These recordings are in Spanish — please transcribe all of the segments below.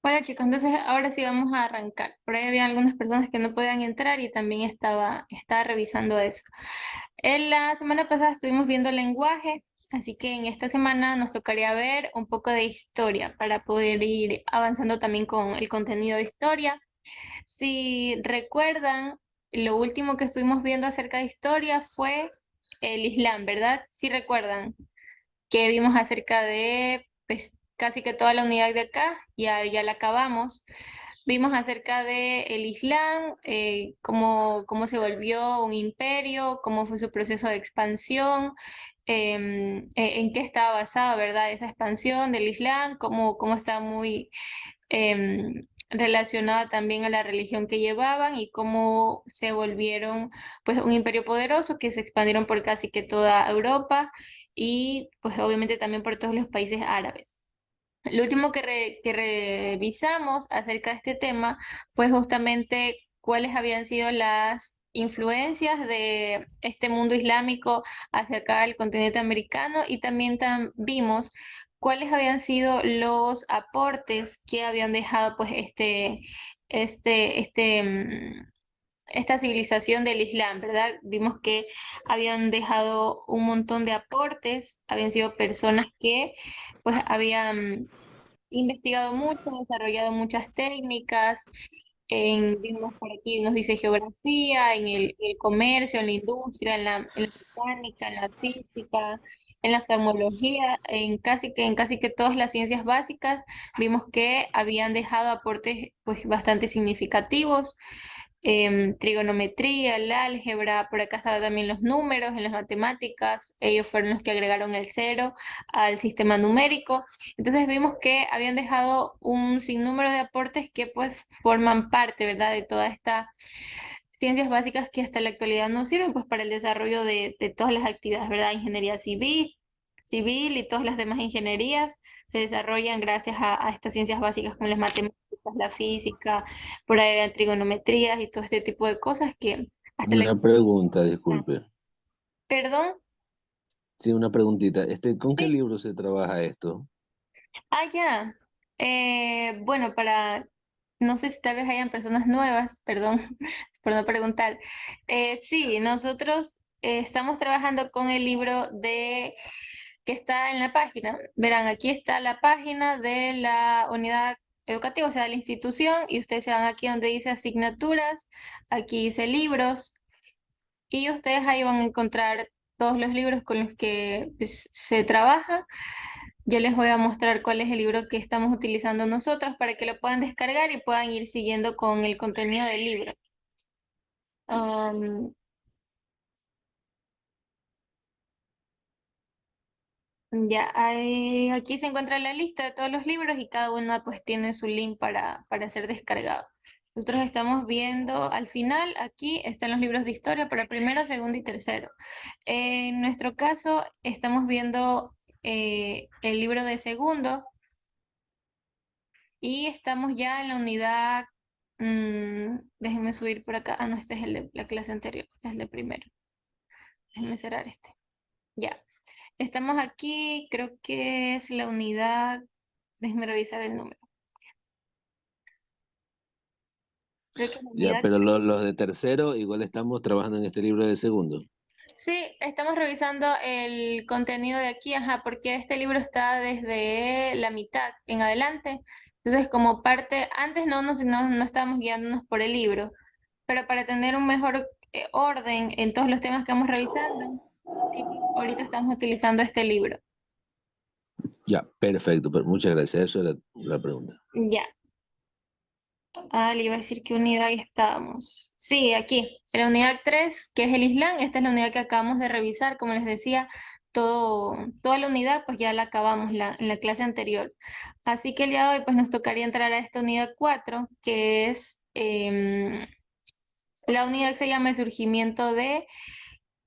Bueno chicos, entonces ahora sí vamos a arrancar. Por ahí había algunas personas que no podían entrar y también estaba revisando eso. En la semana pasada estuvimos viendo lenguaje, así que en esta semana nos tocaría ver un poco de historia para poder ir avanzando también con el contenido de historia. Si recuerdan, lo último que estuvimos viendo acerca de historia fue el Islam, ¿verdad? Si recuerdan que vimos acerca de pues, casi que toda la unidad de acá, ya la acabamos. Vimos acerca de el Islam, cómo se volvió un imperio, cómo fue su proceso de expansión, en qué estaba basada, ¿verdad? Esa expansión del Islam, cómo está muy relacionada también a la religión que llevaban y cómo se volvieron pues un imperio poderoso que se expandieron por casi que toda Europa y pues obviamente también por todos los países árabes. Lo último que revisamos acerca de este tema fue justamente cuáles habían sido las influencias de este mundo islámico hacia acá el continente americano y también vimos cuáles habían sido los aportes que habían dejado pues esta civilización del Islam, ¿verdad? Vimos que habían dejado un montón de aportes, habían sido personas que pues habían investigado mucho, desarrollado muchas técnicas, vimos por aquí, nos dice geografía, en el comercio, en la industria, en la mecánica, en la física, en la oftalmología, en casi que todas las ciencias básicas, vimos que habían dejado aportes pues bastante significativos. Trigonometría, el álgebra, por acá estaban también los números en las matemáticas, ellos fueron los que agregaron el cero al sistema numérico. Entonces vimos que habían dejado un sinnúmero de aportes que pues forman parte, ¿verdad? De todas estas ciencias básicas que hasta la actualidad nos sirven pues para el desarrollo de todas las actividades, ¿verdad? Ingeniería civil y todas las demás ingenierías se desarrollan gracias a estas ciencias básicas como las matemáticas, la física, por ahí hay trigonometrías y todo este tipo de cosas que hasta la... Una pregunta, disculpe. Perdón, Sí, una preguntita. ¿Con qué sí. libro se trabaja esto? Ah, ya. Bueno, no sé si tal vez hayan personas nuevas, perdón por no preguntar. Sí, nosotros estamos trabajando con el libro que está en la página. Verán, aquí está la página de la unidad educativa, o sea, de la institución, y ustedes se van aquí donde dice asignaturas, aquí dice libros, y ustedes ahí van a encontrar todos los libros con los que pues, se trabaja. Yo les voy a mostrar cuál es el libro que estamos utilizando nosotros para que lo puedan descargar y puedan ir siguiendo con el contenido del libro. Am, ya, aquí se encuentra la lista de todos los libros y cada uno pues tiene su link para ser descargado. Nosotros estamos viendo al final, aquí están los libros de historia para primero, segundo y tercero. En nuestro caso, estamos viendo el libro de segundo y estamos ya en la unidad, déjenme subir por acá. Ah, no, este es el de la clase anterior, este es el de primero. Déjenme cerrar este. Ya. Estamos aquí, creo que es la unidad, déjenme revisar el número. Creo que es la Ya, unidad. pero los de tercero, igual estamos trabajando en este libro de segundo. Sí, estamos revisando el contenido de aquí, ajá, porque este libro está desde la mitad en adelante. Entonces, como parte, antes no estábamos guiándonos por el libro, pero para tener un mejor orden en todos los temas que vamos revisando, sí, ahorita estamos utilizando este libro. Ya, perfecto. Muchas gracias. Eso era la pregunta. Ya. Ah, le iba a decir qué unidad estábamos. Sí, aquí, en la unidad 3 que es el Islam, esta es la unidad que acabamos de revisar, como les decía, toda la unidad pues ya la acabamos en la clase anterior. Así que el día de hoy pues nos tocaría entrar a esta unidad 4 que es la unidad que se llama el surgimiento de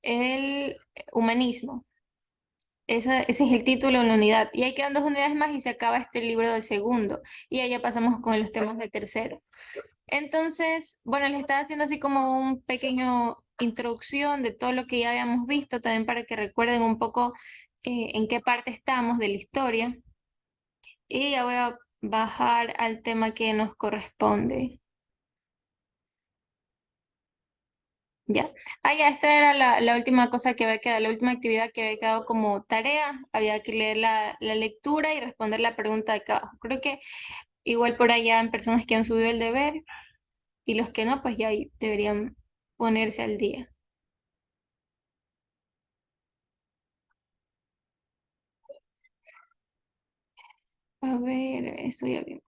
el humanismo. Ese es el título en la unidad. Y ahí quedan dos unidades más y se acaba este libro del segundo. Y ahí ya pasamos con los temas del tercero. Entonces, bueno, les estaba haciendo así como un pequeño introducción de todo lo que ya habíamos visto, también para que recuerden un poco en qué parte estamos de la historia. Y ya voy a bajar al tema que nos corresponde. Ya. Ya, esta era la última cosa que había quedado, la última actividad que había quedado como tarea. Había que leer la lectura y responder la pregunta de acá abajo. Creo que igual por allá en personas que han subido el deber y los que no, pues ya ahí deberían ponerse al día. A ver, esto ya vimos.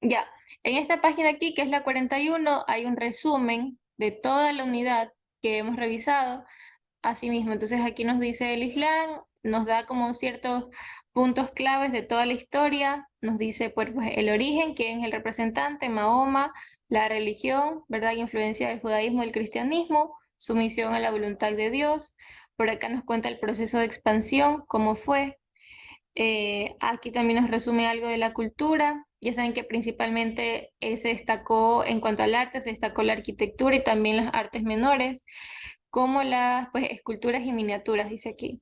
Ya, en esta página aquí, que es la 41, hay un resumen de toda la unidad que hemos revisado. Asimismo, entonces aquí nos dice el Islam, nos da como ciertos puntos claves de toda la historia, nos dice pues, el origen, quién es el representante, Mahoma, la religión, ¿verdad? Y influencia del judaísmo y el cristianismo, sumisión a la voluntad de Dios. Por acá nos cuenta el proceso de expansión, cómo fue. Aquí también nos resume algo de la cultura. Ya saben que principalmente se destacó en cuanto al arte, se destacó la arquitectura y también las artes menores, como las pues, esculturas y miniaturas, dice aquí.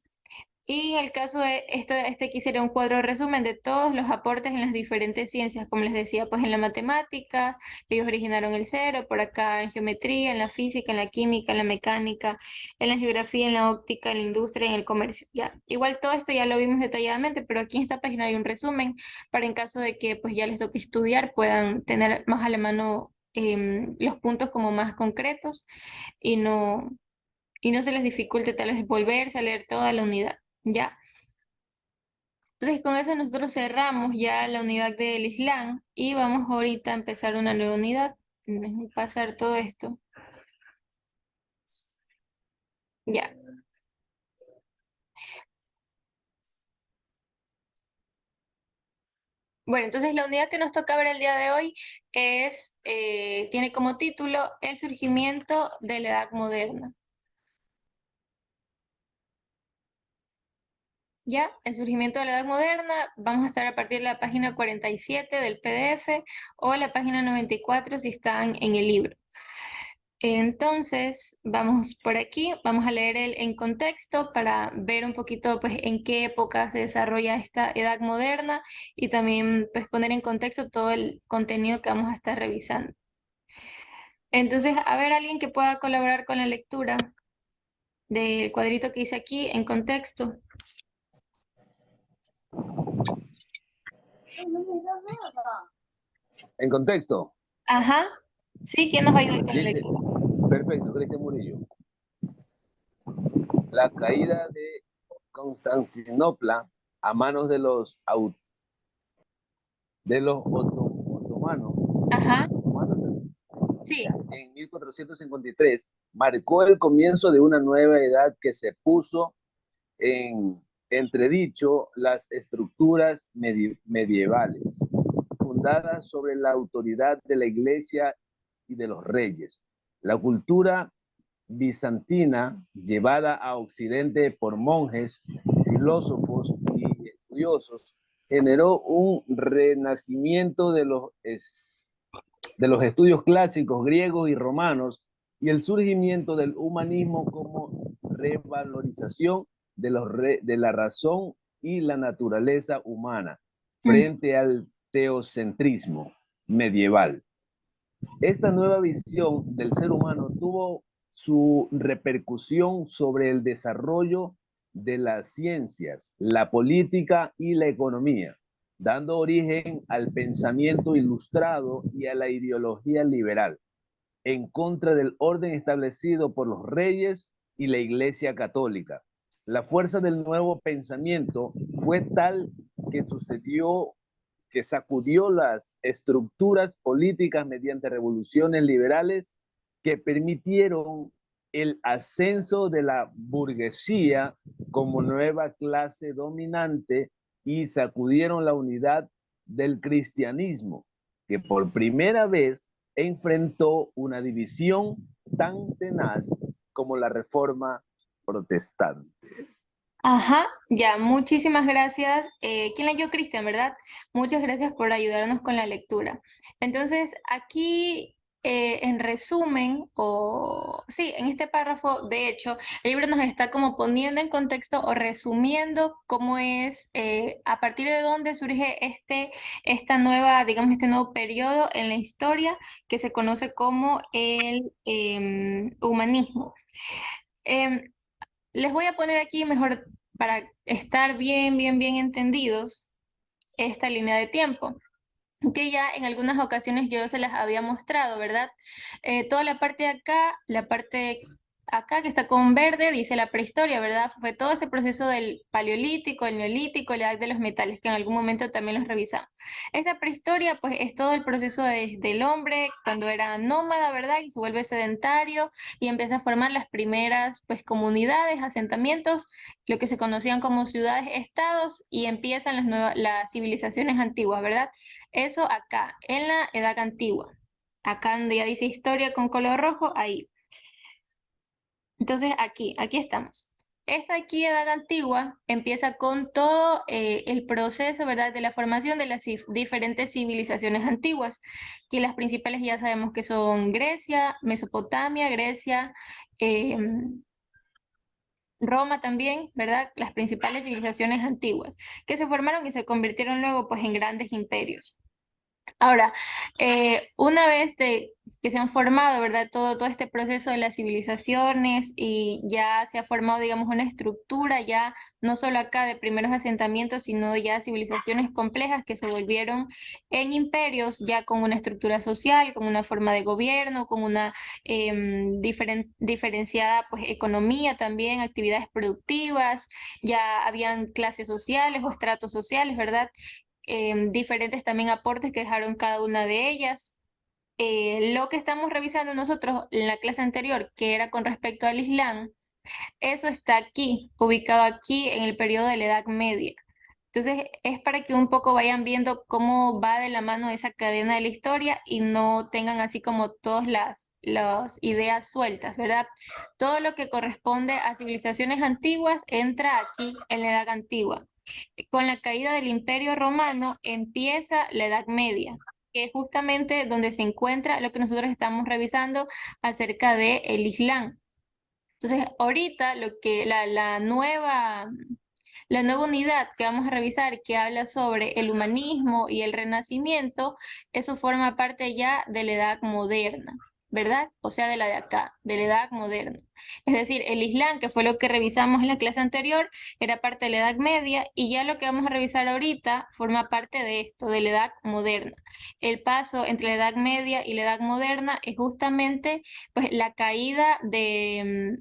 Y en el caso de este aquí sería un cuadro de resumen de todos los aportes en las diferentes ciencias, como les decía, pues en la matemática, ellos originaron el cero, por acá en geometría, en la física, en la química, en la mecánica, en la geografía, en la óptica, en la industria y en el comercio. Ya, igual todo esto ya lo vimos detalladamente, pero aquí en esta página hay un resumen para en caso de que pues ya les toque estudiar, puedan tener más a la mano los puntos como más concretos y no se les dificulte tal vez volverse a leer toda la unidad. Ya. Entonces con eso nosotros cerramos ya la unidad del Islam y vamos ahorita a empezar una nueva unidad. Déjenme pasar todo esto. Ya. Bueno, entonces la unidad que nos toca ver el día de hoy tiene como título El surgimiento de la Edad Moderna. Ya, el surgimiento de la Edad Moderna, vamos a estar a partir de la página 47 del PDF o la página 94 si están en el libro. Entonces, vamos por aquí, vamos a leer el en contexto para ver un poquito pues en qué época se desarrolla esta edad moderna y también pues poner en contexto todo el contenido que vamos a estar revisando. Entonces, a ver, alguien que pueda colaborar con la lectura del cuadrito que hice aquí en contexto. En contexto, Ajá, sí, ¿quién nos va a ayudar con la dice, lectura? perfecto, Cristian Murillo. La caída de Constantinopla a manos de los otomanos, Ajá, sí, en 1453 marcó el comienzo de una nueva edad que se puso en entredicho las estructuras medievales, fundadas sobre la autoridad de la Iglesia y de los reyes. La cultura bizantina, llevada a Occidente por monjes, filósofos y estudiosos, generó un renacimiento de los estudios clásicos griegos y romanos y el surgimiento del humanismo como revalorización de la razón y la naturaleza humana mm, frente al teocentrismo medieval. Esta nueva visión del ser humano tuvo su repercusión sobre el desarrollo de las ciencias, la política y la economía, dando origen al pensamiento ilustrado y a la ideología liberal, en contra del orden establecido por los reyes y la Iglesia Católica. La fuerza del nuevo pensamiento fue tal que sucedió que sacudió las estructuras políticas mediante revoluciones liberales que permitieron el ascenso de la burguesía como nueva clase dominante y sacudieron la unidad del cristianismo, que por primera vez enfrentó una división tan tenaz como la reforma protestante. ajá, ya, muchísimas gracias. ¿Quién leyó? Cristian, ¿verdad? Muchas gracias por ayudarnos con la lectura. Entonces, aquí en resumen, o sí, en este párrafo, de hecho, el libro nos está como poniendo en contexto o resumiendo cómo es, a partir de dónde surge esta nueva, digamos, este nuevo periodo en la historia que se conoce como el humanismo. Em, Les voy a poner aquí mejor para estar bien entendidos esta línea de tiempo que ya en algunas ocasiones yo se las había mostrado, ¿verdad? Toda la parte de acá, la parte acá que está con verde, dice la prehistoria, ¿verdad? Fue todo ese proceso del paleolítico, el neolítico, la edad de los metales, que en algún momento también los revisamos. Esta prehistoria, pues, es todo el proceso del hombre cuando era nómada, ¿verdad? Y se vuelve sedentario y empieza a formar las primeras, pues, comunidades, asentamientos, lo que se conocían como ciudades-estados, y empiezan las civilizaciones antiguas, ¿verdad? Eso acá, en la Edad Antigua. Acá donde ya dice historia con color rojo, ahí. Entonces aquí estamos. Esta aquí, Edad Antigua, empieza con todo el proceso, ¿verdad?, de la formación de las diferentes civilizaciones antiguas, que las principales ya sabemos que son Grecia, Mesopotamia, Grecia, Roma también, ¿verdad? Las principales civilizaciones antiguas, que se formaron y se convirtieron luego, pues, en grandes imperios. Ahora, una vez que se han formado, ¿verdad? Todo este proceso de las civilizaciones y ya se ha formado, digamos, una estructura ya no solo acá de primeros asentamientos, sino ya civilizaciones complejas que se volvieron en imperios ya con una estructura social, con una forma de gobierno, con una diferenciada, pues, economía también, actividades productivas, ya habían clases sociales o estratos sociales, ¿verdad? Diferentes también aportes que dejaron cada una de ellas. Lo que estamos revisando nosotros en la clase anterior, que era con respecto al Islam, eso está aquí, ubicado aquí en el periodo de la Edad Media. Entonces, es para que un poco vayan viendo cómo va de la mano esa cadena de la historia y no tengan así como todas las ideas sueltas, ¿verdad? Todo lo que corresponde a civilizaciones antiguas entra aquí en la Edad Antigua. Con la caída del Imperio Romano empieza la Edad Media, que es justamente donde se encuentra lo que nosotros estamos revisando acerca del Islam. Entonces, ahorita la nueva unidad que vamos a revisar, que habla sobre el humanismo y el renacimiento, eso forma parte ya de la edad moderna, ¿verdad? O sea, de la de acá, de la edad moderna. Es decir, el Islam, que fue lo que revisamos en la clase anterior, era parte de la Edad Media, y ya lo que vamos a revisar ahorita forma parte de esto, de la edad moderna. El paso entre la Edad Media y la Edad Moderna es justamente, pues, la caída de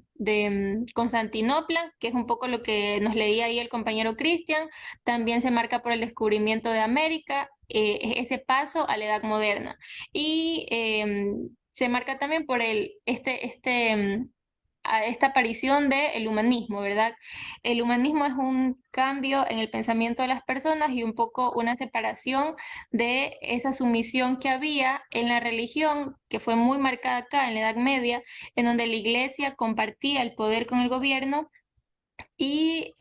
Constantinopla, que es un poco lo que nos leía ahí el compañero Cristian. También se marca por el descubrimiento de América, ese paso a la Edad Moderna. Y se marca también por a esta aparición del humanismo, ¿verdad? El humanismo es un cambio en el pensamiento de las personas y un poco una separación de esa sumisión que había en la religión, que fue muy marcada acá en la Edad Media, en donde la iglesia compartía el poder con el gobierno y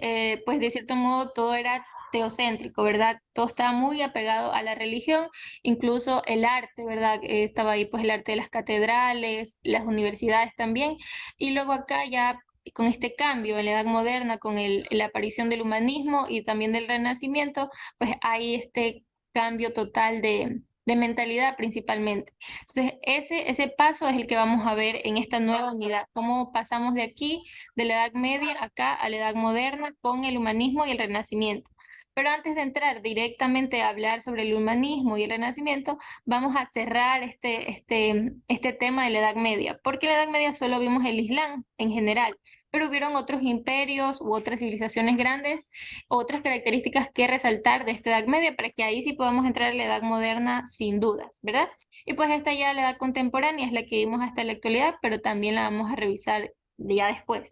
pues de cierto modo todo era teocéntrico, ¿verdad? Todo estaba muy apegado a la religión, incluso el arte, ¿verdad? Estaba ahí pues el arte de las catedrales, las universidades también, y luego acá ya con este cambio en la Edad Moderna, con la aparición del humanismo y también del Renacimiento, pues hay este cambio total de mentalidad principalmente. Entonces, ese paso es el que vamos a ver en esta nueva unidad, cómo pasamos de aquí de la Edad Media acá a la Edad Moderna con el humanismo y el Renacimiento. Pero antes de entrar directamente a hablar sobre el humanismo y el Renacimiento, vamos a cerrar este tema de la Edad Media, porque en la Edad Media solo vimos el Islam en general, pero hubieron otros imperios u otras civilizaciones grandes, otras características que resaltar de esta Edad Media para que ahí sí podamos entrar a la Edad Moderna sin dudas, ¿verdad? Y pues esta ya la Edad Contemporánea es la que vimos hasta la actualidad, pero también la vamos a revisar ya después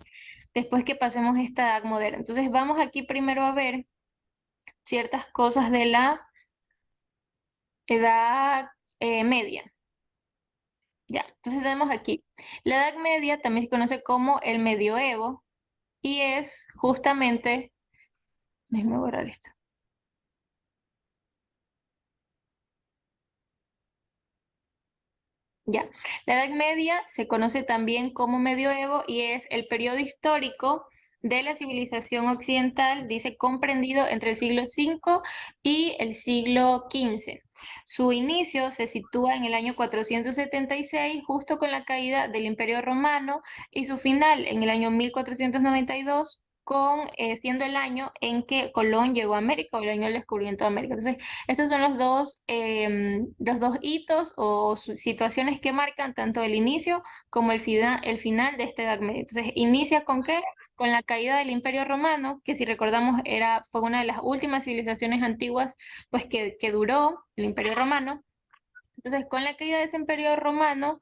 que pasemos esta edad moderna. Entonces vamos aquí primero a ver ciertas cosas de la edad media. Ya, entonces tenemos aquí. La Edad Media también se conoce como el medioevo y es justamente, déjame borrar esto. Ya. La Edad Media se conoce también como Medioevo y es el periodo histórico de la civilización occidental, dice, comprendido entre el siglo V y el siglo XV. Su inicio se sitúa en el año 476, justo con la caída del Imperio Romano, y su final en el año 1492, siendo el año en que Colón llegó a América, o el año del descubrimiento de América. Entonces, estos son los dos hitos o situaciones que marcan tanto el inicio como el final de esta Edad Media. Entonces, inicia con qué? Con la caída del Imperio Romano, que si recordamos fue una de las últimas civilizaciones antiguas pues que duró el Imperio Romano. Entonces, con la caída de ese imperio romano,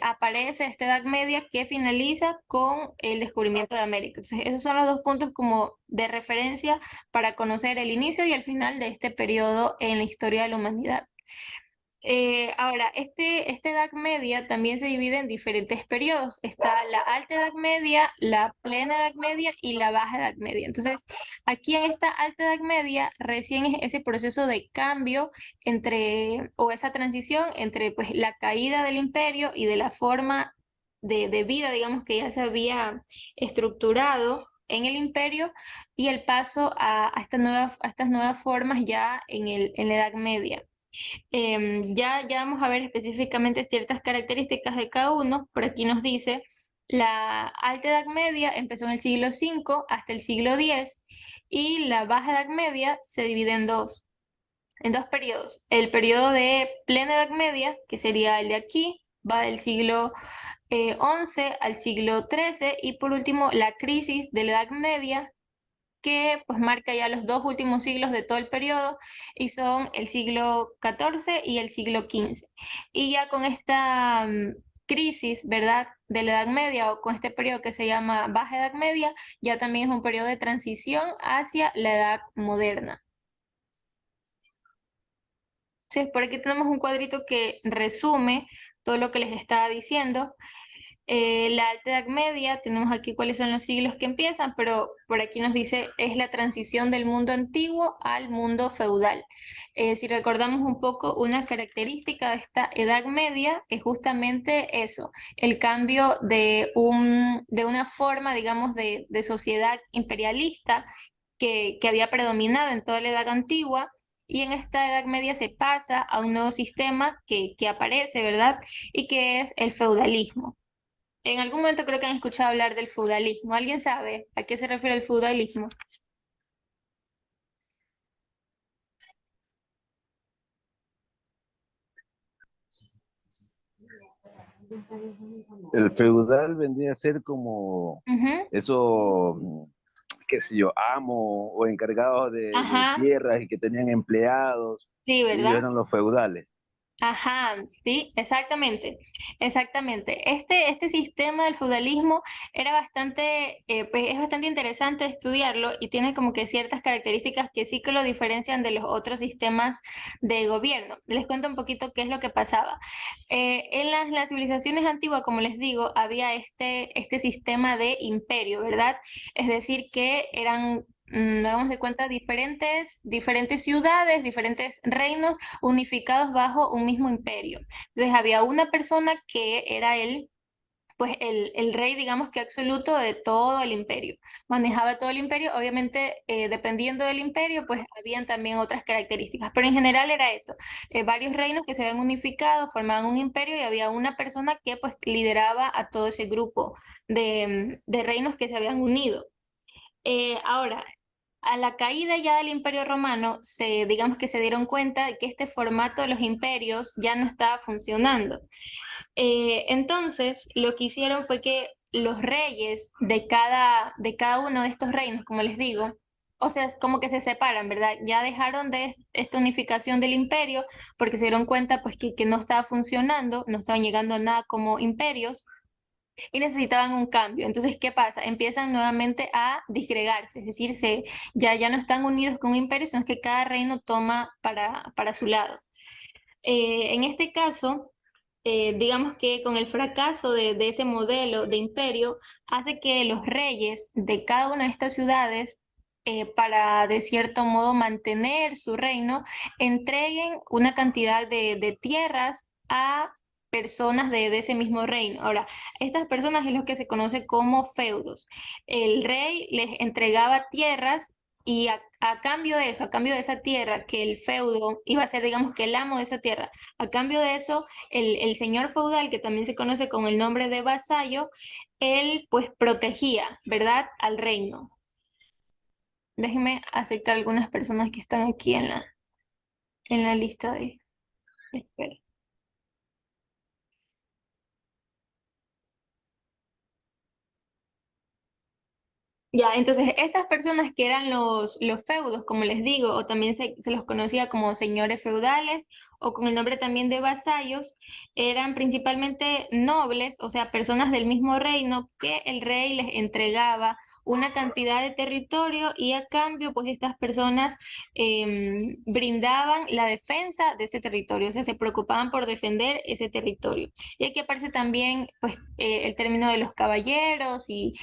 aparece esta Edad Media que finaliza con el descubrimiento de América. Entonces, esos son los dos puntos como de referencia para conocer el inicio y el final de este periodo en la historia de la humanidad. Ahora, esta Edad Media también se divide en diferentes periodos. Está la Alta Edad Media, la Plena Edad Media y la Baja Edad Media. Entonces, aquí en esta Alta Edad Media recién es ese proceso de cambio o esa transición entre pues la caída del imperio y de la forma de vida, digamos, que ya se había estructurado en el imperio y el paso a estas nuevas formas ya en la Edad Media. Ya vamos a ver específicamente ciertas características de cada uno. Por aquí nos dice, la Alta Edad Media empezó en el siglo V hasta el siglo X y la Baja Edad Media se divide en dos periodos. El periodo de Plena Edad Media, que sería el de aquí, va del siglo XI al siglo XIII, y por último la crisis de la Edad Media, que pues marca ya los dos últimos siglos de todo el periodo y son el siglo XIV y el siglo XV. Y ya con esta crisis, ¿verdad?, de la Edad Media, o con este periodo que se llama Baja Edad Media, ya también es un periodo de transición hacia la Edad Moderna. Entonces, por aquí tenemos un cuadrito que resume todo lo que les estaba diciendo. La Alta Edad Media, tenemos aquí cuáles son los siglos que empiezan, pero por aquí nos dice es la transición del mundo antiguo al mundo feudal. Si recordamos un poco, una característica de esta Edad Media es justamente eso, el cambio de una forma, digamos, de sociedad imperialista que había predominado en toda la Edad Antigua. Y en esta Edad Media se pasa a un nuevo sistema que aparece, ¿verdad? Y que es el feudalismo. En algún momento creo que han escuchado hablar del feudalismo. ¿Alguien sabe a qué se refiere el feudalismo? El feudal vendría a ser como Ujú. eso, qué sé yo, amos o encargados de Ajá, tierras y que tenían empleados. sí, Ellos ¿verdad? eran los feudales. Ajá, sí, exactamente, exactamente. Este sistema del feudalismo era pues es bastante interesante estudiarlo y tiene como que ciertas características que sí que lo diferencian de los otros sistemas de gobierno. Les cuento un poquito qué es lo que pasaba. En las civilizaciones antiguas, como les digo, había este sistema de imperio, ¿verdad? Es decir, que eran... Hagamos de cuenta diferentes ciudades, diferentes reinos unificados bajo un mismo imperio. Entonces había una persona que era pues el rey, digamos que absoluto de todo el imperio. Manejaba todo el imperio, obviamente dependiendo del imperio, pues habían también otras características, pero en general era eso. Varios reinos que se habían unificado, formaban un imperio y había una persona que pues lideraba a todo ese grupo de reinos que se habían unido. Ahora, a la caída ya del Imperio Romano, digamos que se dieron cuenta de que este formato de los imperios ya no estaba funcionando. Entonces, lo que hicieron fue que los reyes de cada uno de estos reinos, como les digo, o sea, es como que se separan, ¿verdad? Ya dejaron de esta unificación del imperio porque se dieron cuenta pues que no estaba funcionando, no estaban llegando a nada como imperios y necesitaban un cambio. Entonces, ¿qué pasa? Empiezan nuevamente a disgregarse, es decir, ya no están unidos con un imperio, sino que cada reino toma para su lado. En este caso, digamos que con el fracaso de ese modelo de imperio, hace que los reyes de cada una de estas ciudades, para de cierto modo mantener su reino, entreguen una cantidad de tierras personas de ese mismo reino. Ahora, estas personas es lo que se conoce como feudos. El rey les entregaba tierras y a cambio de eso, a cambio de esa tierra, que el feudo iba a ser, digamos, que el amo de esa tierra, a cambio de eso, el señor feudal, que también se conoce con el nombre de vasallo, él pues protegía, ¿verdad?, al reino. Déjenme aceptar algunas personas que están aquí en la lista de espera. Ya, entonces estas personas que eran los feudos, como les digo, o también se los conocía como señores feudales, o con el nombre también de vasallos, eran principalmente nobles, o sea, personas del mismo reino que el rey les entregaba una cantidad de territorio y a cambio, pues estas personas brindaban la defensa de ese territorio, o sea, se preocupaban por defender ese territorio. Y aquí aparece también, pues, el término de los caballeros y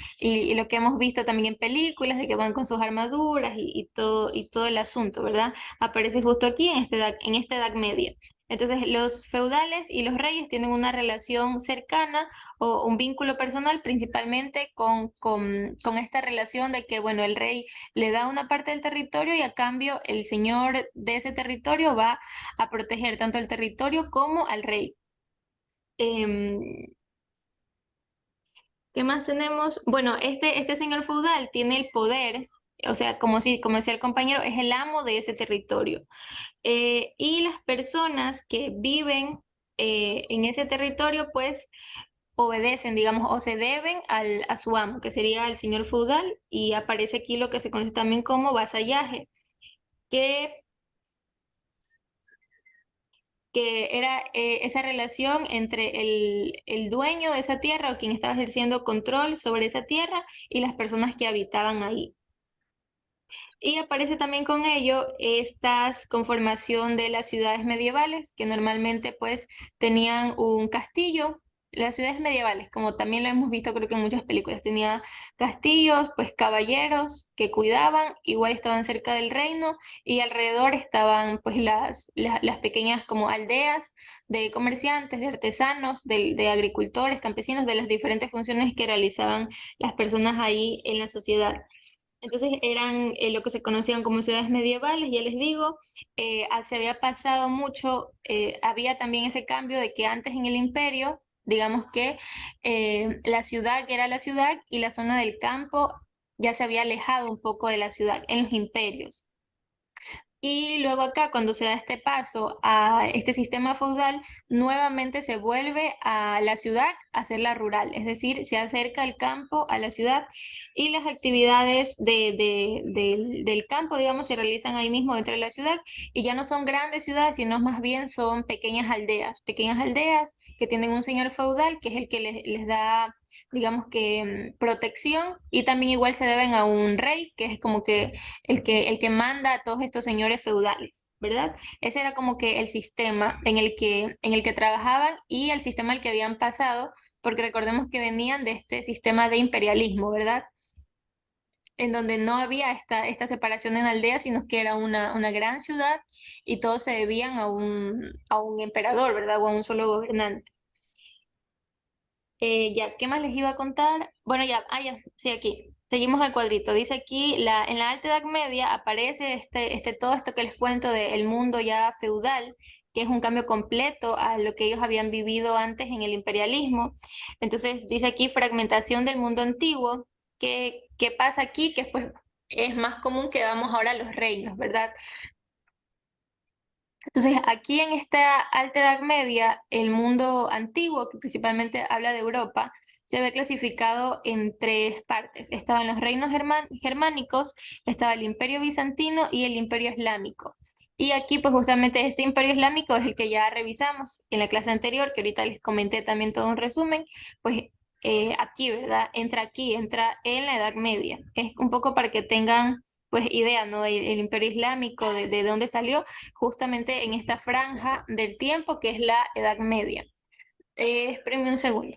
lo que hemos visto también en películas, de que van con sus armaduras y todo el asunto, ¿verdad? Aparece justo aquí en esta Edad Media. Entonces, los feudales y los reyes tienen una relación cercana o un vínculo personal principalmente con esta relación de que, bueno, el rey le da una parte del territorio y a cambio el señor de ese territorio va a proteger tanto el territorio como al rey. Em, ¿Qué más tenemos? Bueno, este señor feudal tiene el poder, o sea, como decía el compañero, es el amo de ese territorio. Y las personas que viven en ese territorio, pues obedecen, digamos, o se deben a su amo, que sería el señor feudal, y aparece aquí lo que se conoce también como vasallaje, que que era esa relación entre el dueño de esa tierra o quien estaba ejerciendo control sobre esa tierra y las personas que habitaban ahí. Y aparece también con ello esta conformación de las ciudades medievales, que normalmente pues tenían un castillo. Las ciudades medievales, como también lo hemos visto creo que en muchas películas, tenía castillos, pues caballeros que cuidaban, igual estaban cerca del reino y alrededor estaban pues las pequeñas como aldeas de comerciantes, de artesanos, de agricultores, campesinos, de las diferentes funciones que realizaban las personas ahí en la sociedad. Entonces eran lo que se conocían como ciudades medievales, ya les digo, se había pasado mucho, había también ese cambio de que antes en el imperio, digamos que la ciudad era la ciudad y la zona del campo ya se había alejado un poco de la ciudad en los imperios. Y luego acá, cuando se da este paso a este sistema feudal, nuevamente se vuelve a la ciudad a hacerla rural, es decir, se acerca el campo a la ciudad y las actividades del campo, digamos, se realizan ahí mismo dentro de la ciudad y ya no son grandes ciudades, sino más bien son pequeñas aldeas que tienen un señor feudal que es el que les da, digamos que, protección y también igual se deben a un rey, que es como que el que manda a todos estos señores feudales, ¿verdad? Ese era como que el sistema en el que trabajaban y el sistema al que habían pasado, porque recordemos que venían de este sistema de imperialismo, ¿verdad? En donde no había esta separación en aldeas, sino que era una gran ciudad y todos se debían a un emperador, ¿verdad? O a un solo gobernante. Ya, ¿qué más les iba a contar? Bueno, ya, ya, sí, aquí. Seguimos al cuadrito. Dice aquí, en la Alta Edad Media aparece todo esto que les cuento del mundo ya feudal, que es un cambio completo a lo que ellos habían vivido antes en el imperialismo. Entonces, dice aquí fragmentación del mundo antiguo. ¿Qué pasa aquí? Que pues es más común que vamos ahora a los reinos, ¿verdad? Entonces, aquí en esta Alta Edad Media, el mundo antiguo, que principalmente habla de Europa, se ve clasificado en tres partes. Estaban los reinos germánicos, estaba el Imperio Bizantino y el Imperio Islámico. Y aquí, pues justamente este Imperio Islámico es el que ya revisamos en la clase anterior, que ahorita les comenté también todo un resumen, pues aquí, ¿verdad? Entra en la Edad Media. Es un poco para que tengan pues idea, ¿no? El Imperio Islámico, de dónde salió justamente en esta franja del tiempo que es la Edad Media. Espérenme un segundo.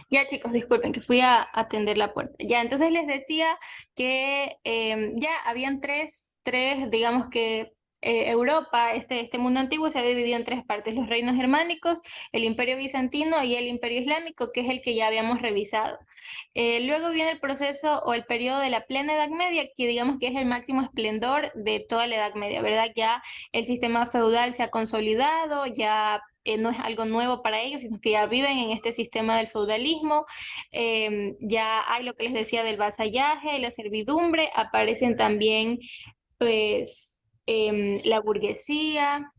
Ya chicos, disculpen que fui a atender la puerta. Ya, entonces les decía que ya habían digamos que Europa, este mundo antiguo se había dividido en tres partes, los reinos germánicos, el imperio bizantino y el imperio islámico, que es el que ya habíamos revisado. Luego viene el proceso o el periodo de la plena Edad Media, que digamos que es el máximo esplendor de toda la Edad Media, ¿verdad? Ya el sistema feudal se ha consolidado, ya no es algo nuevo para ellos, sino que ya viven en este sistema del feudalismo. Ya hay lo que les decía del vasallaje, la servidumbre, aparecen también pues la burguesía,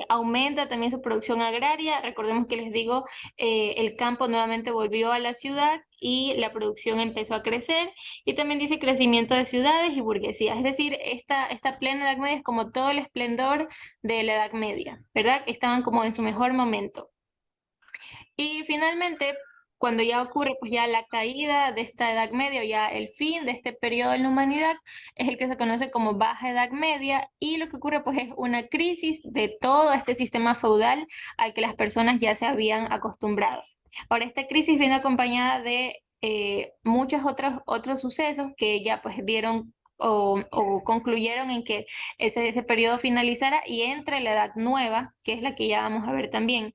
aumenta también su producción agraria. Recordemos que les digo, el campo nuevamente volvió a la ciudad y la producción empezó a crecer. Y también dice crecimiento de ciudades y burguesía. Es decir, esta plena Edad Media es como todo el esplendor de la Edad Media, ¿verdad? Estaban como en su mejor momento. Y finalmente, cuando ya ocurre pues ya la caída de esta Edad Media, o ya el fin de este periodo en la humanidad, es el que se conoce como Baja Edad Media, y lo que ocurre pues es una crisis de todo este sistema feudal al que las personas ya se habían acostumbrado. Ahora, esta crisis viene acompañada de muchos otros sucesos que ya pues dieron o concluyeron en que ese periodo finalizara y entre la Edad Nueva, que es la que ya vamos a ver también.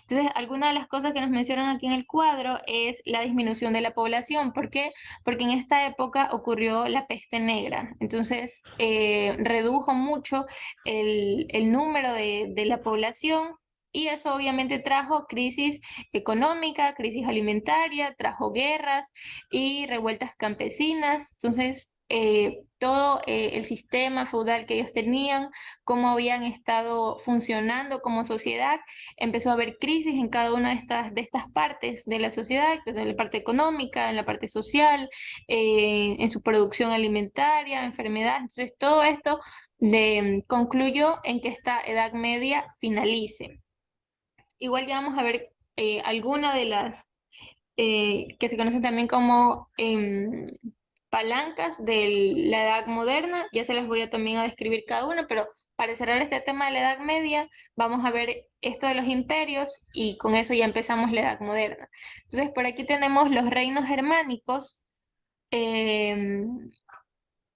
Entonces, alguna de las cosas que nos mencionan aquí en el cuadro es la disminución de la población. ¿Por qué? Porque en esta época ocurrió la peste negra. Entonces, redujo mucho el número de la población. Y eso obviamente trajo crisis económica, crisis alimentaria, trajo guerras y revueltas campesinas. Entonces, todo el sistema feudal que ellos tenían, cómo habían estado funcionando como sociedad, empezó a haber crisis en cada una de estas partes de la sociedad, en la parte económica, en la parte social, en su producción alimentaria, enfermedades. Entonces, todo esto concluyó en que esta Edad Media finalice. Igual ya vamos a ver alguna de las que se conocen también como palancas de la Edad Moderna. Ya se las voy a también a describir cada una, pero para cerrar este tema de la Edad Media, vamos a ver esto de los imperios y con eso ya empezamos la Edad Moderna. Entonces, por aquí tenemos los reinos germánicos. em,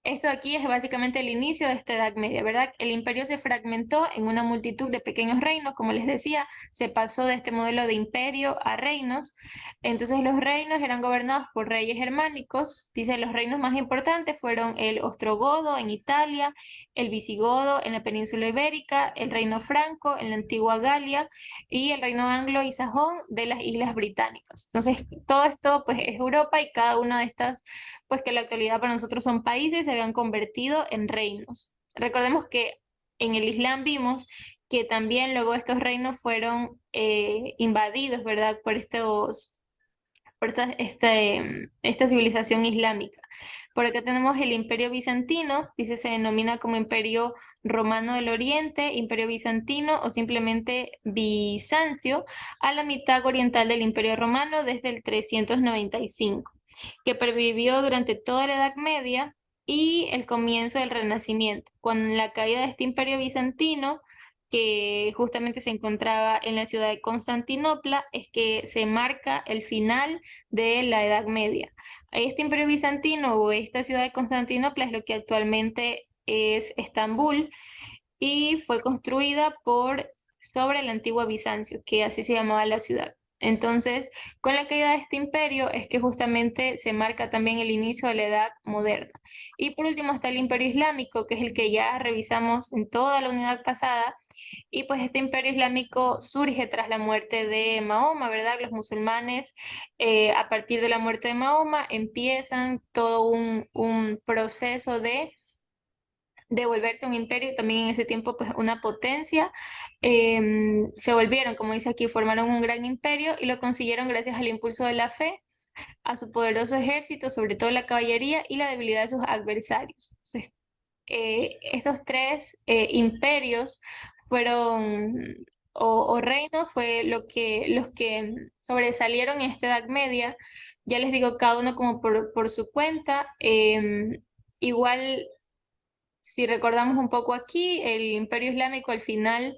Esto aquí es básicamente el inicio de esta Edad Media, ¿verdad? El imperio se fragmentó en una multitud de pequeños reinos, como les decía, se pasó de este modelo de imperio a reinos. Entonces los reinos eran gobernados por reyes germánicos. Dice, los reinos más importantes fueron el ostrogodo en Italia, el visigodo en la península ibérica, el reino franco en la antigua Galia y el reino anglo y sajón de las Islas Británicas. Entonces todo esto pues es Europa y cada una de estas pues que en la actualidad para nosotros son países, se habían convertido en reinos. Recordemos que en el Islam vimos que también luego estos reinos fueron invadidos, ¿verdad? Esta civilización islámica. Por acá tenemos el Imperio Bizantino, dice se denomina como Imperio Romano del Oriente, Imperio Bizantino o simplemente Bizancio, a la mitad oriental del Imperio Romano desde el 395, que pervivió durante toda la Edad Media y el comienzo del Renacimiento. Con la caída de este Imperio Bizantino, que justamente se encontraba en la ciudad de Constantinopla, es que se marca el final de la Edad Media. Este imperio bizantino o esta ciudad de Constantinopla es lo que actualmente es Estambul y fue construida sobre la antigua Bizancio, que así se llamaba la ciudad. Entonces, con la caída de este imperio es que justamente se marca también el inicio de la Edad Moderna. Y por último está el Imperio Islámico, que es el que ya revisamos en toda la unidad pasada, y pues este imperio islámico surge tras la muerte de Mahoma, ¿verdad? Los musulmanes, a partir de la muerte de Mahoma, empiezan todo un proceso de volverse un imperio y también en ese tiempo pues una potencia. Se volvieron, como dice aquí, formaron un gran imperio y lo consiguieron gracias al impulso de la fe, a su poderoso ejército, sobre todo la caballería y la debilidad de sus adversarios. Entonces, estos tres imperios fueron, o reinos, fue los que sobresalieron en esta Edad Media. Ya les digo, cada uno como por su cuenta. Igual, si recordamos un poco aquí, el Imperio Islámico al final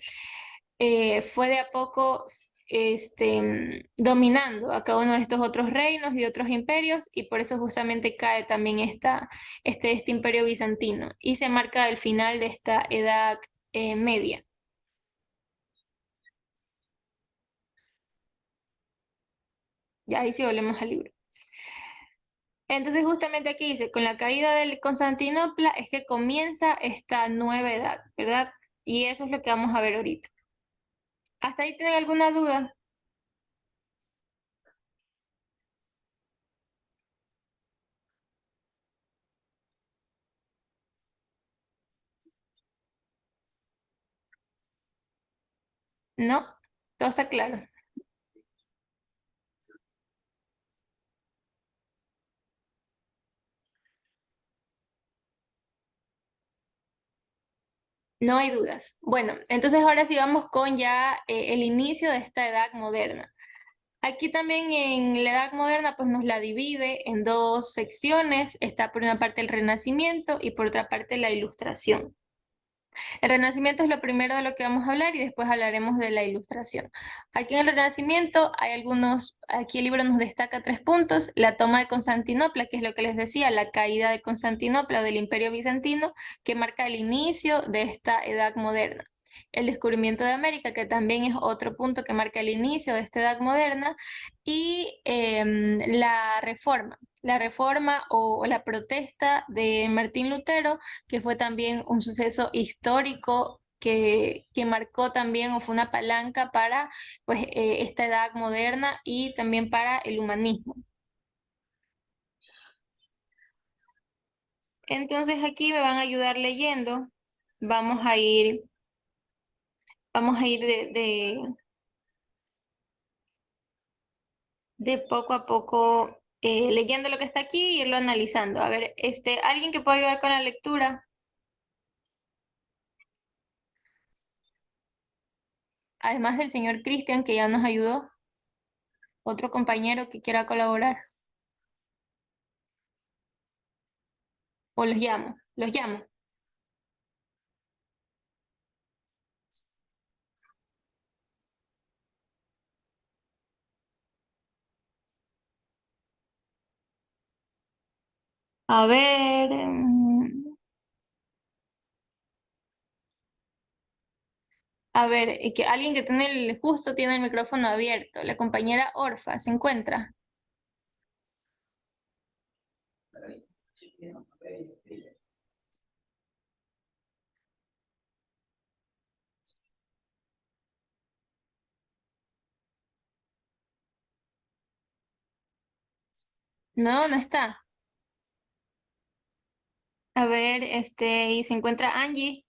fue de a poco dominando a cada uno de estos otros reinos y otros imperios, y por eso justamente cae también este imperio bizantino, y se marca el final de esta edad media. Ya ahí sí volvemos al libro. Entonces justamente aquí dice, con la caída de Constantinopla es que comienza esta nueva edad, ¿verdad? Y eso es lo que vamos a ver ahorita. ¿Hasta ahí tienen alguna duda? ¿No? Todo está claro. No hay dudas. Bueno, entonces ahora sí vamos con ya el inicio de esta edad moderna. Aquí también en la edad moderna pues nos la divide en dos secciones. Está por una parte el Renacimiento y por otra parte la Ilustración. El Renacimiento es lo primero de lo que vamos a hablar y después hablaremos de la Ilustración. Aquí en el Renacimiento hay aquí el libro nos destaca 3 puntos: la toma de Constantinopla, que es lo que les decía, la caída de Constantinopla o del Imperio Bizantino, que marca el inicio de esta edad moderna. El descubrimiento de América, que también es otro punto que marca el inicio de esta edad moderna, y la reforma o la protesta de Martín Lutero, que fue también un suceso histórico que marcó también o fue una palanca para pues, esta edad moderna y también para el humanismo. Entonces aquí me van a ayudar leyendo. Vamos a ir, vamos a ir de poco a poco leyendo lo que está aquí y irlo analizando. A ver, alguien que pueda ayudar con la lectura, además del señor Cristian, que ya nos ayudó, otro compañero que quiera colaborar. O los llamo. A ver, que alguien que justo tiene el micrófono abierto, la compañera Orfa, ¿se encuentra? No, no está. A ver, y se encuentra Angie.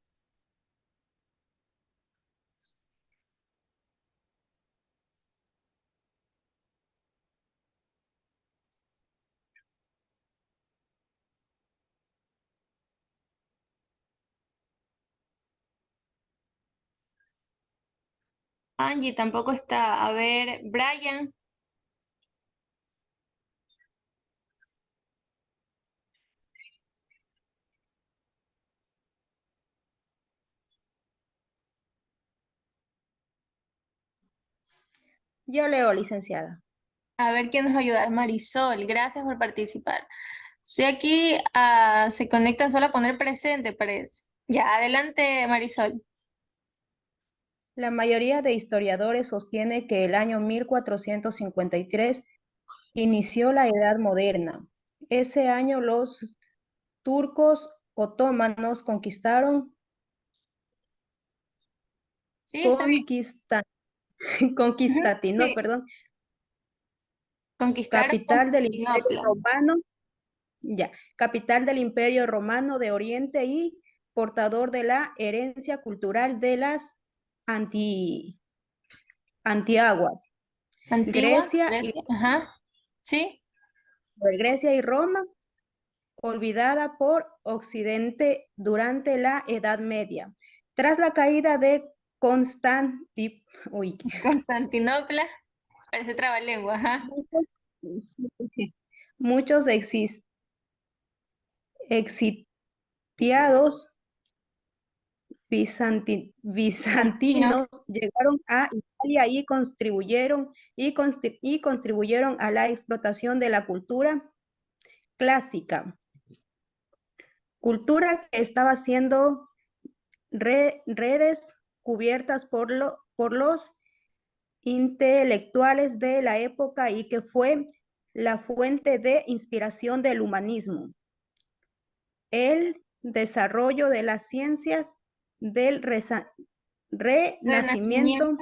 Angie tampoco está. A ver, Brian. Yo leo, licenciada. A ver quién nos va a ayudar. Marisol, gracias por participar. Si aquí se conecta solo a poner presente, parece. Ya, adelante, Marisol. La mayoría de historiadores sostiene que el año 1453 inició la Edad Moderna. Ese año los turcos otomanos conquistaron Sí, está bien. Ujú, Conquistatino, sí, perdón, conquistaron capital del Imperio Constantinopla. Romano, ya, capital del Imperio Romano de Oriente y portador de la herencia cultural de las anti, antiaguas. Antigua, Grecia y, Grecia. Ajá. Sí. Grecia y Roma, olvidada por Occidente durante la Edad Media. Tras la caída de Constantinopla. Parece trabalengua, ajá. muchos exitiados bizantinos llegaron a Italia y contribuyeron a la explotación de la cultura clásica, cultura que estaba siendo redes cubiertas por los intelectuales de la época y que fue la fuente de inspiración del humanismo. El desarrollo de las ciencias del renacimiento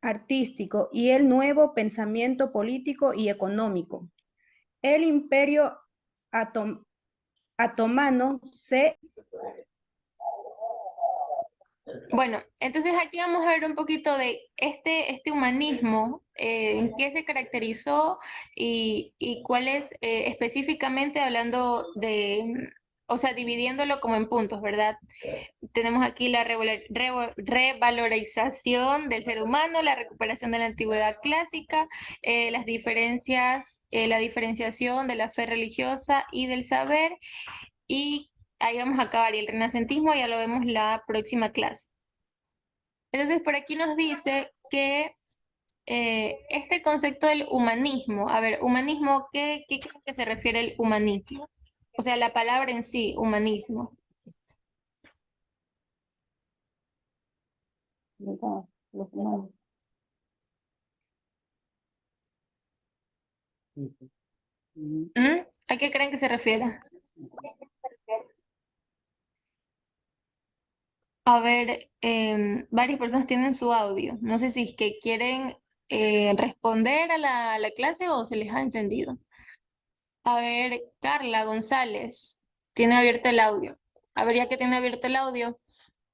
artístico y el nuevo pensamiento político y económico. El imperio otomano se... Bueno, entonces aquí vamos a ver un poquito de este humanismo, en qué se caracterizó y cuál es específicamente hablando de, o sea, dividiéndolo como en puntos, ¿verdad? Tenemos aquí la revalorización del ser humano, la recuperación de la antigüedad clásica, las diferencias, la diferenciación de la fe religiosa y del saber, y ahí vamos a acabar. Y el renacentismo ya lo vemos la próxima clase. Entonces, por aquí nos dice que este concepto del humanismo, a ver, humanismo, ¿qué creo que se refiere el humanismo? O sea, la palabra en sí, humanismo. ¿A qué creen que se refiere? A ver, varias personas tienen su audio. No sé si es que quieren responder a la clase o se les ha encendido. A ver, Carla González, tiene abierto el audio. A ver, ya que tiene abierto el audio,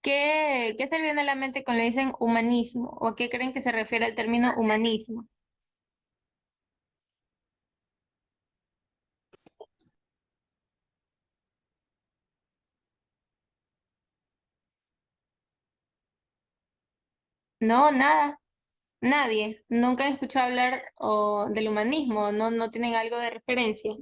¿qué se le viene a la mente cuando le dicen humanismo? ¿O a qué creen que se refiere el término humanismo? No, nada, nadie. Nunca han escuchado hablar del humanismo, no tienen algo de referencia.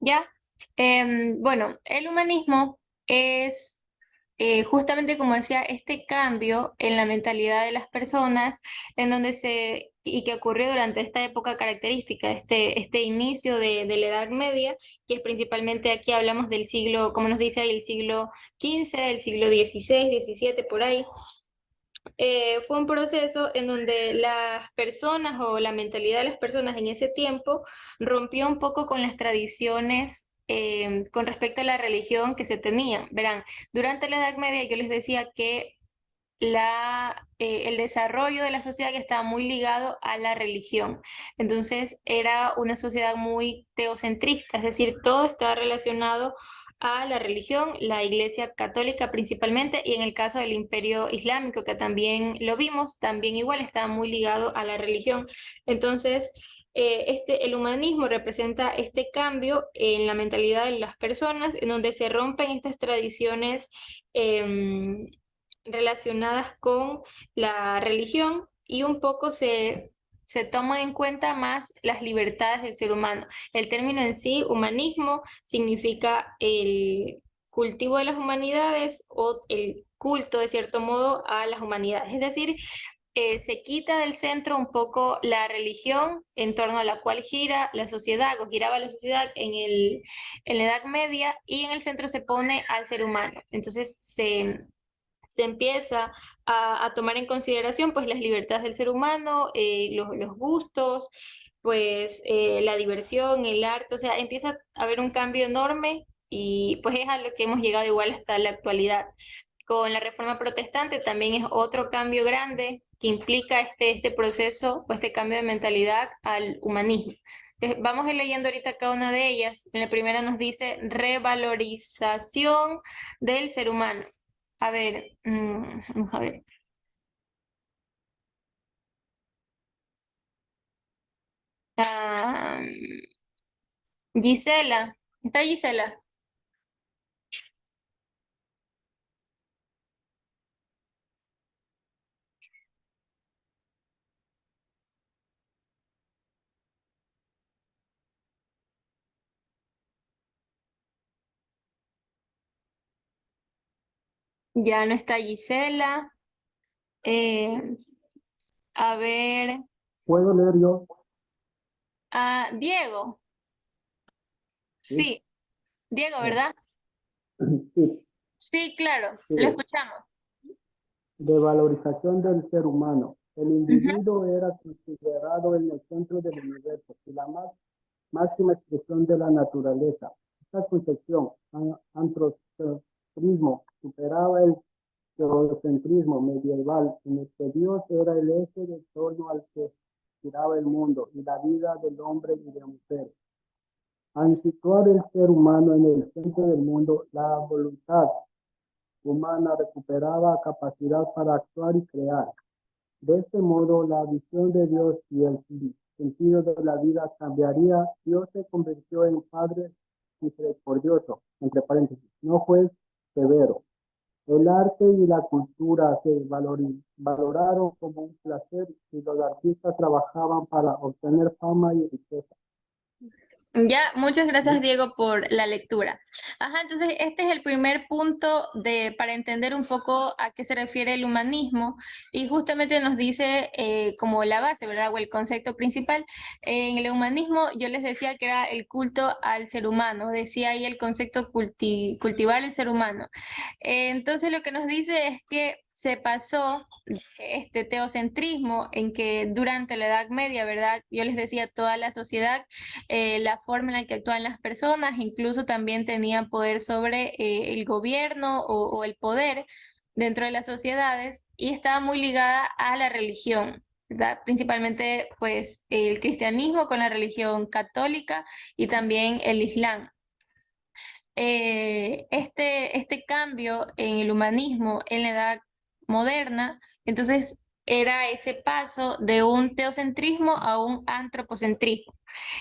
¿Ya? Bueno, el humanismo es justamente como decía, este cambio en la mentalidad de las personas, en donde y que ocurrió durante esta época característica, este inicio de la Edad Media, que es principalmente aquí hablamos del siglo, como nos dice ahí, el siglo XV, el siglo XVI, XVII, por ahí. Fue un proceso en donde las personas o la mentalidad de las personas en ese tiempo rompió un poco con las tradiciones con respecto a la religión que se tenían. Verán, durante la Edad Media yo les decía que el desarrollo de la sociedad estaba muy ligado a la religión. Entonces era una sociedad muy teocentrista, es decir, todo estaba relacionado a la religión, la Iglesia católica principalmente, y en el caso del Imperio Islámico, que también lo vimos, también igual estaba muy ligado a la religión. Entonces, el humanismo representa este cambio en la mentalidad de las personas, en donde se rompen estas tradiciones relacionadas con la religión y un poco se toman en cuenta más las libertades del ser humano. El término en sí, humanismo, significa el cultivo de las humanidades o el culto, de cierto modo, a las humanidades. Es decir, se quita del centro un poco la religión en torno a la cual gira la sociedad o giraba la sociedad en la Edad Media, y en el centro se pone al ser humano. Entonces se empieza a tomar en consideración pues las libertades del ser humano, los gustos, pues la diversión, el arte, o sea, empieza a haber un cambio enorme y pues es a lo que hemos llegado igual hasta la actualidad. Con la Reforma Protestante también es otro cambio grande que implica este proceso o este cambio de mentalidad al humanismo. Entonces, vamos a ir leyendo ahorita cada una de ellas. En la primera nos dice revalorización del ser humano. A ver, vamos a ver. Ah, Gisela, ¿está Gisela? Ya no está Gisela. Eh, a ver, ¿Puedo leer yo? Diego. Sí, Sí, Diego, oh, ¿verdad? sí, Sí, claro, lo sí. escuchamos. De valorización del ser humano. El Ujú. individuo era considerado en el centro del universo y la máxima expresión de la naturaleza. Esta concepción, antropocentrismo, superaba el teocentrismo medieval, en el que Dios era el eje de torno al que giraba el mundo y la vida del hombre y de la mujer. Al situar el ser humano en el centro del mundo, la voluntad humana recuperaba capacidad para actuar y crear. De este modo, la visión de Dios y el sentido de la vida cambiaría. Dios se convirtió en Padre misericordioso, entre paréntesis, no juez severo. El arte y la cultura se valoraron como un placer y los artistas trabajaban para obtener fama y riqueza. Ya, muchas gracias Diego por la lectura. Ajá, entonces este es el primer punto para entender un poco a qué se refiere el humanismo y justamente nos dice como la base, ¿verdad? O el concepto principal. En el humanismo yo les decía que era el culto al ser humano, decía ahí el concepto cultivar el ser humano. Entonces lo que nos dice es que se pasó este teocentrismo en que durante la Edad Media, ¿verdad? Yo les decía, toda la sociedad, la forma en la que actúan las personas, incluso también tenían poder sobre el gobierno o el poder dentro de las sociedades y estaba muy ligada a la religión. ¿Verdad? Principalmente pues el cristianismo con la religión católica y también el islam. Este cambio en el humanismo en la edad moderna, entonces era ese paso de un teocentrismo a un antropocentrismo,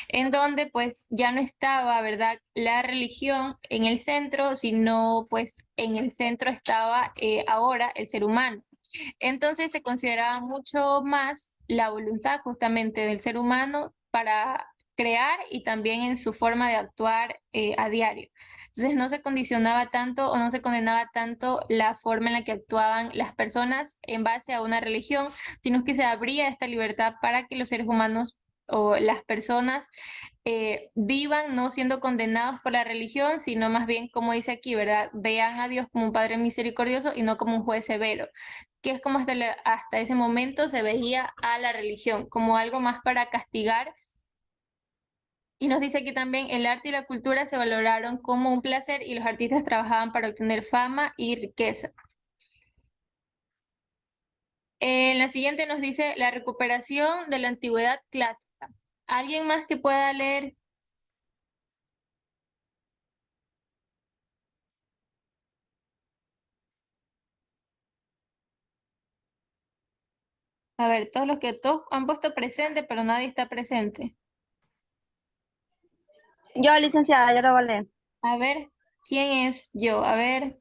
en donde pues ya no estaba, ¿verdad?, la religión en el centro, sino pues en el centro estaba ahora el ser humano. Entonces se consideraba mucho más la voluntad justamente del ser humano para crear y también en su forma de actuar a diario. Entonces no se condicionaba tanto o no se condenaba tanto la forma en la que actuaban las personas en base a una religión, sino que se abría esta libertad para que los seres humanos o las personas vivan no siendo condenados por la religión, sino más bien, como dice aquí, ¿verdad? Vean a Dios como un Padre misericordioso y no como un juez severo, que es como hasta ese momento se veía a la religión, como algo más para castigar. Y nos dice que también el arte y la cultura se valoraron como un placer y los artistas trabajaban para obtener fama y riqueza. En la siguiente nos dice la recuperación de la antigüedad clásica. ¿Alguien más que pueda leer? A ver, todos han puesto presente, pero nadie está presente. Yo, licenciada, yo lo voy a leer. A ver, ¿quién es yo? A ver,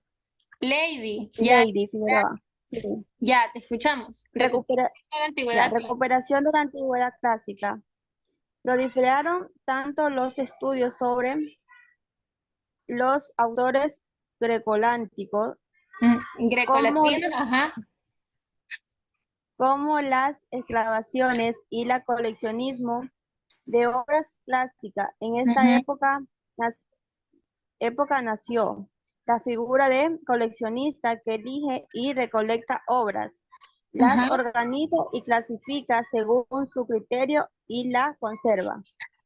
Lady, ya, Lady Figueroa. Sí. ya, te escuchamos. Recupera- De la ya, antigüedad clásica. recuperación de la antigüedad clásica. Proliferaron tanto los estudios sobre los autores grecolánticos como, Grecolatinos, ajá. como las excavaciones y la coleccionismo de obras clásicas. En esta Ujú. época nació la figura de coleccionista que elige y recolecta obras, las Ajá. organiza y clasifica según su criterio y la conserva.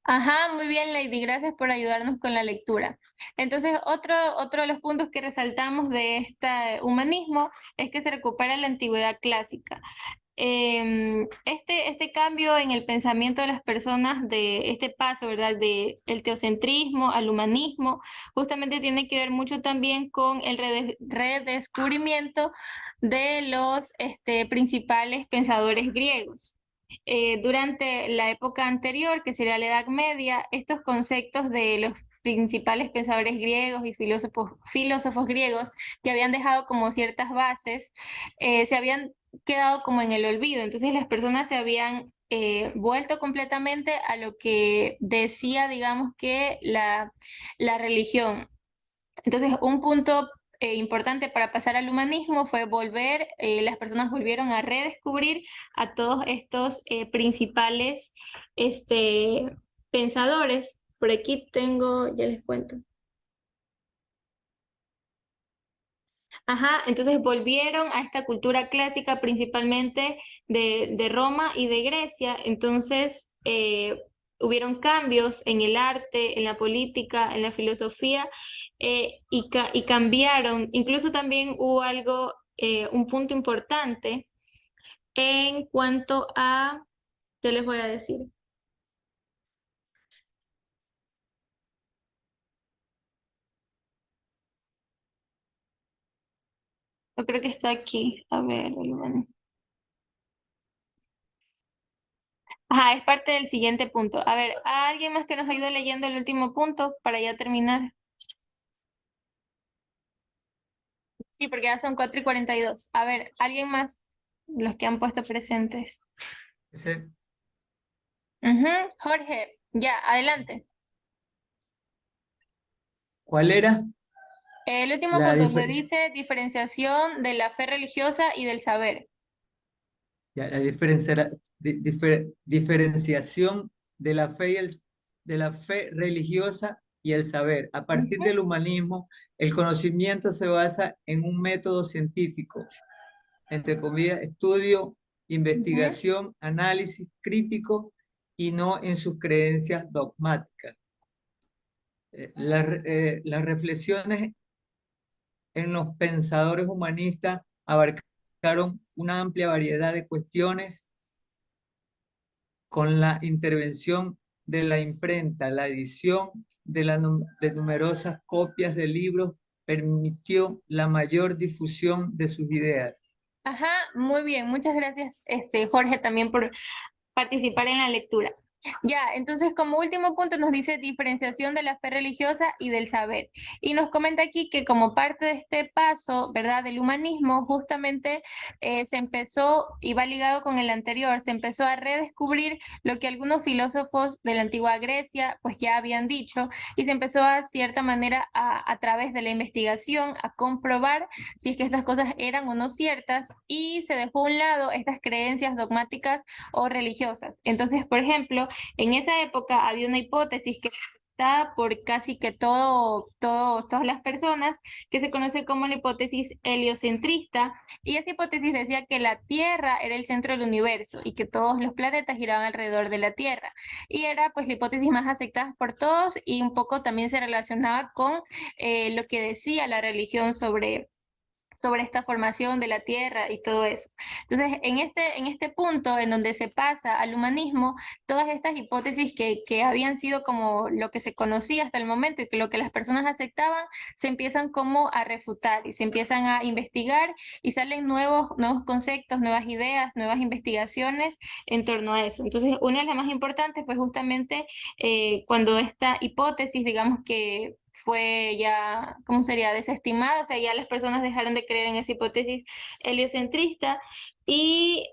Ajá, muy bien, Lady, gracias por ayudarnos con la lectura. Entonces, otro de los puntos que resaltamos de este humanismo es que se recupera la antigüedad clásica. Este cambio en el pensamiento de las personas, de este paso, ¿verdad? De el teocentrismo al humanismo, justamente tiene que ver mucho también con el redescubrimiento de los principales pensadores griegos. durante la época anterior, que sería la Edad Media, estos conceptos de los principales pensadores griegos y filósofos griegos que habían dejado como ciertas bases, se habían quedado como en el olvido. Entonces las personas se habían vuelto completamente a lo que decía, digamos, que la religión. Entonces, un punto importante para pasar al humanismo fue las personas volvieron a redescubrir a todos estos principales pensadores. Por aquí tengo, ya les cuento. Ajá, entonces volvieron a esta cultura clásica principalmente de Roma y de Grecia. Entonces hubieron cambios en el arte, en la política, en la filosofía, y cambiaron. Incluso también hubo un punto importante en cuanto a, ¿qué les voy a decir? Yo creo que está aquí. A ver, bueno. Ajá, es parte del siguiente punto. A ver, ¿alguien más que nos ayude leyendo el último punto para ya terminar? Sí, porque ya son 4:42. A ver, ¿alguien más? Los que han puesto presentes. Ese- Ujú, Jorge, ya, adelante. ¿Cuál era? El último La punto donde difer- dice diferenciación de la fe religiosa y del saber. ya, la diferenciación de la fe de la fe religiosa y el saber. A partir Ujú, del humanismo, el conocimiento se basa en un método científico, entre comillas, estudio, ujú. investigación, análisis crítico y no en sus creencias dogmáticas. Las reflexiones en los pensadores humanistas abarcaron una amplia variedad de cuestiones con la intervención de la imprenta, la edición de numerosas copias de libros permitió la mayor difusión de sus ideas. Ajá, muy bien. Muchas gracias, Jorge, también por participar en la lectura. Ya, entonces como último punto nos dice diferenciación de la fe religiosa y del saber. Y nos comenta aquí que como parte de este paso, ¿verdad? Del humanismo, justamente se empezó, y va ligado con el anterior, se empezó a redescubrir lo que algunos filósofos de la antigua Grecia pues ya habían dicho, y se empezó a cierta manera a través de la investigación a comprobar si es que estas cosas eran o no ciertas, y se dejó a un lado estas creencias dogmáticas o religiosas. Entonces, por ejemplo, en esa época había una hipótesis que está por casi que todas las personas, que se conoce como la hipótesis heliocentrista, y esa hipótesis decía que la Tierra era el centro del universo y que todos los planetas giraban alrededor de la Tierra. Y era pues la hipótesis más aceptada por todos, y un poco también se relacionaba con lo que decía la religión sobre esta formación de la tierra y todo eso. Entonces, en este punto en donde se pasa al humanismo, todas estas hipótesis que habían sido como lo que se conocía hasta el momento y que lo que las personas aceptaban, se empiezan como a refutar y se empiezan a investigar, y salen nuevos conceptos, nuevas ideas, nuevas investigaciones en torno a eso. Entonces, una de las más importantes fue justamente cuando esta hipótesis, digamos que fue ya, ¿cómo sería? Desestimada, o sea, ya las personas dejaron de creer en esa hipótesis heliocentrista, y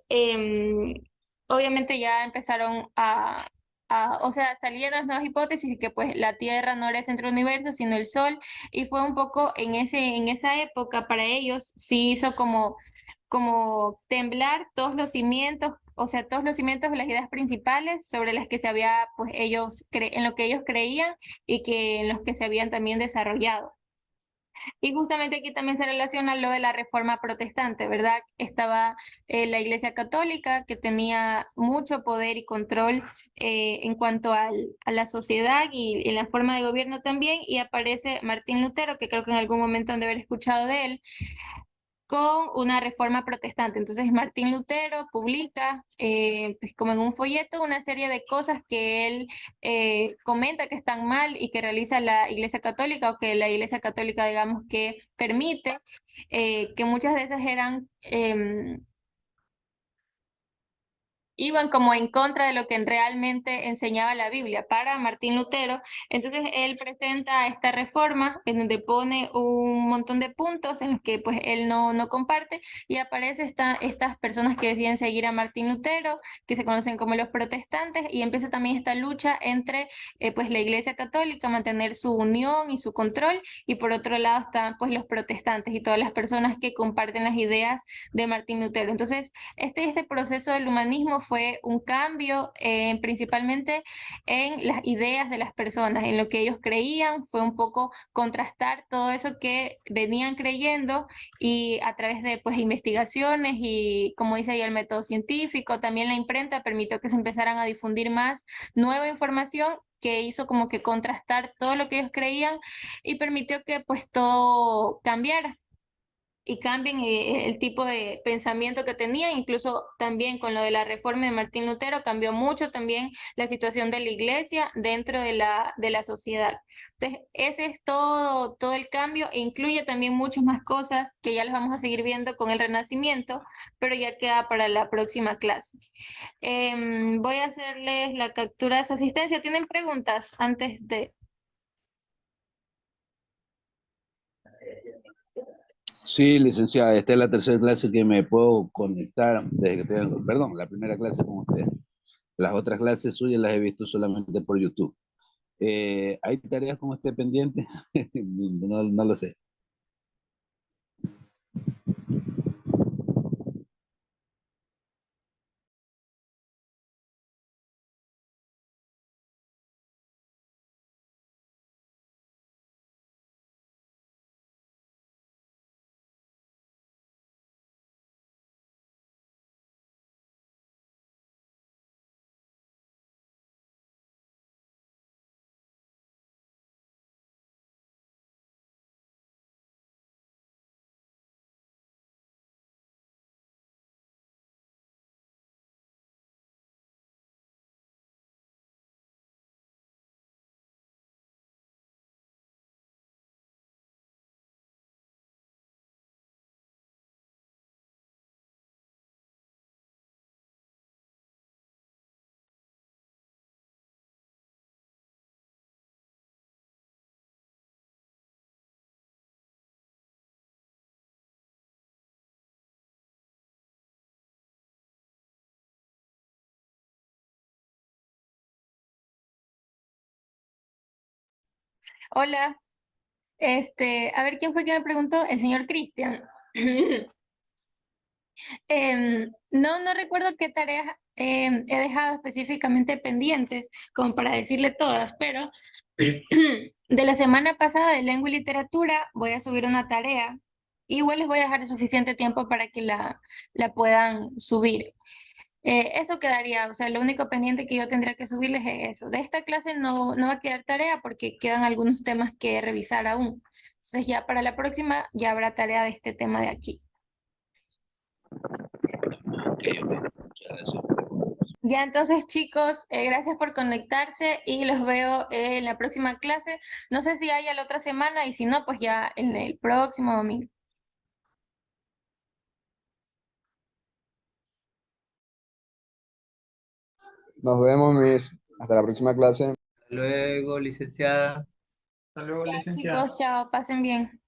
obviamente ya empezaron o sea, salieron las nuevas hipótesis de que pues la Tierra no era el centro del universo, sino el Sol, y fue un poco en esa época para ellos sí hizo como temblar todos los cimientos, o sea, todos los cimientos de las ideas principales sobre las que se había, pues en lo que ellos creían y en los que se habían también desarrollado. Y justamente aquí también se relaciona lo de la reforma protestante, ¿verdad? Estaba la Iglesia Católica, que tenía mucho poder y control en cuanto a la sociedad y la forma de gobierno también, y aparece Martín Lutero, que creo que en algún momento han de haber escuchado de él, con una reforma protestante. Entonces Martín Lutero publica, pues como en un folleto, una serie de cosas que él comenta que están mal y que realiza la Iglesia Católica, o que la Iglesia Católica, digamos, que permite, que muchas de esas eran iban como en contra de lo que realmente enseñaba la Biblia para Martín Lutero. Entonces él presenta esta reforma en donde pone un montón de puntos en los que pues él no comparte, y aparece estas personas que deciden seguir a Martín Lutero, que se conocen como los protestantes, y empieza también esta lucha entre pues la Iglesia Católica, mantener su unión y su control, y por otro lado están pues los protestantes y todas las personas que comparten las ideas de Martín Lutero. Entonces, este proceso del humanismo fue un cambio principalmente en las ideas de las personas, en lo que ellos creían, fue un poco contrastar todo eso que venían creyendo, y a través de pues investigaciones y, como dice ahí, el método científico, también la imprenta permitió que se empezaran a difundir más nueva información que hizo como que contrastar todo lo que ellos creían, y permitió que pues todo cambiara y cambien el tipo de pensamiento que tenían. Incluso también con lo de la reforma de Martín Lutero cambió mucho también la situación de la iglesia dentro de la sociedad. Entonces, ese es todo el cambio, e incluye también muchas más cosas que ya las vamos a seguir viendo con el Renacimiento, pero ya queda para la próxima clase. Voy a hacerles la captura de su asistencia. ¿Tienen preguntas antes de...? Sí, licenciada, esta es la tercera clase que me puedo conectar desde que perdón, la primera clase con usted. Las otras clases suyas las he visto solamente por YouTube. ¿Hay tareas con usted pendiente? No lo sé. Hola, a ver, ¿quién fue que me preguntó? El señor Cristian. No recuerdo qué tareas he dejado específicamente pendientes, como para decirle todas, pero de la semana pasada de lengua y literatura voy a subir una tarea. Igual les voy a dejar suficiente tiempo para que la puedan subir. Eso quedaría, o sea, lo único pendiente que yo tendría que subirles es eso. De esta clase no va a quedar tarea porque quedan algunos temas que revisar aún. Entonces ya para la próxima ya habrá tarea de este tema de aquí. Ok, muchas gracias. Ya entonces, chicos, gracias por conectarse y los veo en la próxima clase. No sé si hay a la otra semana, y si no, pues ya en el próximo domingo. Nos vemos, Miss. Hasta la próxima clase. Luego, licenciada. Ya, chicos, chao, pasen bien.